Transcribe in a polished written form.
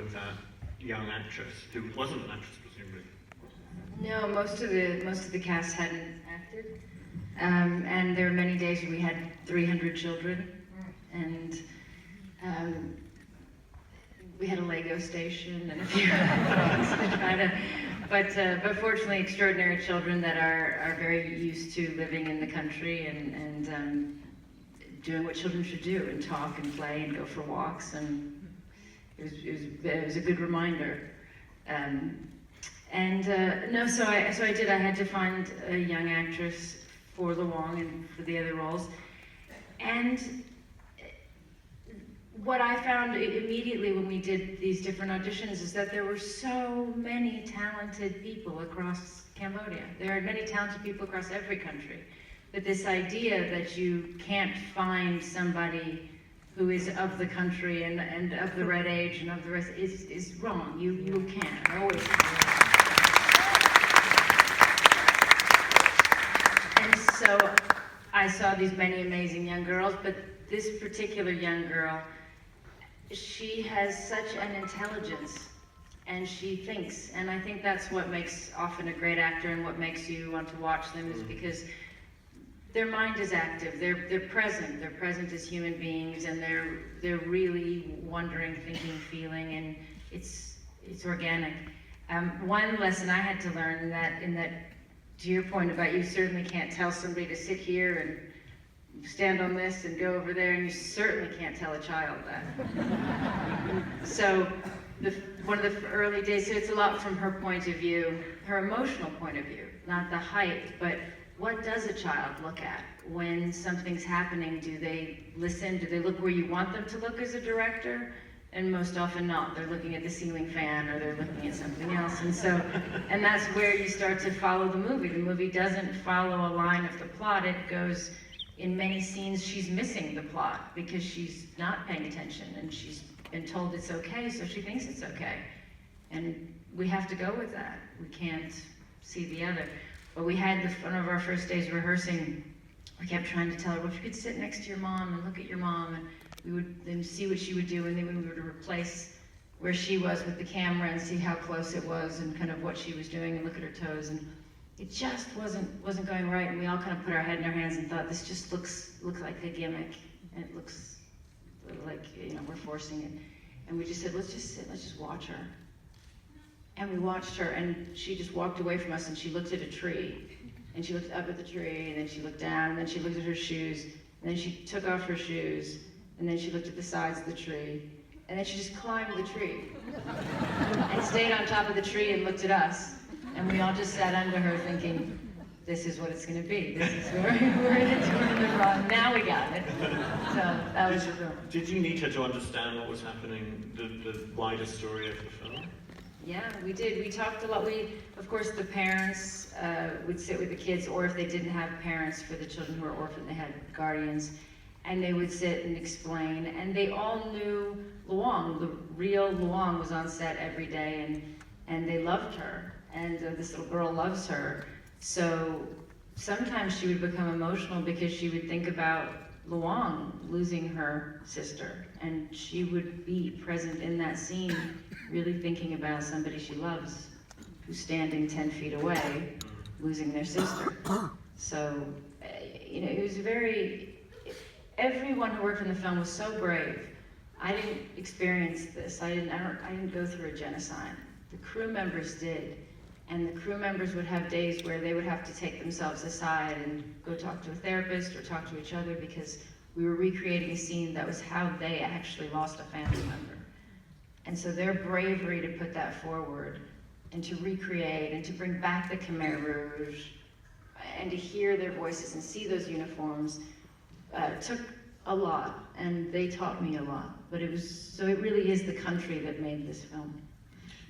with that young actress, who wasn't an actress, presumably? No, most of the cast hadn't acted, and there were many days when we had 300 children, and we had a Lego station and a few things to try to. But fortunately, extraordinary children that are very used to living in the country and doing what children should do, and talk and play and go for walks, and it was a good reminder. No, so I did. I had to find a young actress for Luong and for the other roles. And what I found immediately when we did these different auditions is that there were so many talented people across Cambodia. There are many talented people across every country. But this idea that you can't find somebody who is of the country and of the right age and of the rest is wrong. You can't. I always can. And so I saw these many amazing young girls, but this particular young girl, she has such an intelligence, and she thinks, and I think that's what makes often a great actor and what makes you want to watch them, is because their mind is active, they're present as human beings, and they're really wondering, thinking, feeling, and it's organic. One lesson I had to learn in that, to your point about you certainly can't tell somebody to sit here and stand on this and go over there, and you certainly can't tell a child that. So one of the early days, so it's a lot from her point of view, her emotional point of view, not the height, but what does a child look at when something's happening? Do they listen? Do they look where you want them to look as a director? And most often not. They're looking at the ceiling fan, or they're looking at something else. And that's where you start to follow the movie. The movie doesn't follow a line of the plot. It goes, in many scenes, she's missing the plot because she's not paying attention, and she's been told it's okay, so she thinks it's okay. And we have to go with that. We can't see the other. But we had one of our first days rehearsing, we kept trying to tell her, well, if you could sit next to your mom and look at your mom, and we would then see what she would do, and then we would replace where she was with the camera and see how close it was and kind of what she was doing and look at her toes. And it just wasn't going right, and we all kind of put our head in our hands and thought, this just looks like a gimmick, and it looks like, we're forcing it. And we just said, let's just sit, let's just watch her. And we watched her, and she just walked away from us, and she looked at a tree, and she looked up at the tree, and then she looked down, and then she looked at her shoes, and then she took off her shoes, and then she looked at the sides of the tree, and then she just climbed the tree and stayed on top of the tree and looked at us, and we all just sat under her thinking, this is what it's going to be. This is where we're in a tournament run. Now we got it. So that was the film. Did you need her to understand what was happening, the wider story of the film? Yeah, we did. We talked a lot. Of course, the parents would sit with the kids, or if they didn't have parents for the children who were orphaned, they had guardians, and they would sit and explain. And they all knew Luong. The real Luong was on set every day, and they loved her. And this little girl loves her. So sometimes she would become emotional because she would think about Luong losing her sister, and she would be present in that scene, really thinking about somebody she loves who's standing 10 feet away, losing their sister. So, it was everyone who worked on the film was so brave. I didn't experience this. I didn't go through a genocide. The crew members did. And the crew members would have days where they would have to take themselves aside and go talk to a therapist or talk to each other, because we were recreating a scene that was how they actually lost a family member. And so their bravery to put that forward and to recreate and to bring back the Khmer Rouge and to hear their voices and see those uniforms took a lot, and they taught me a lot. But it really is the country that made this film.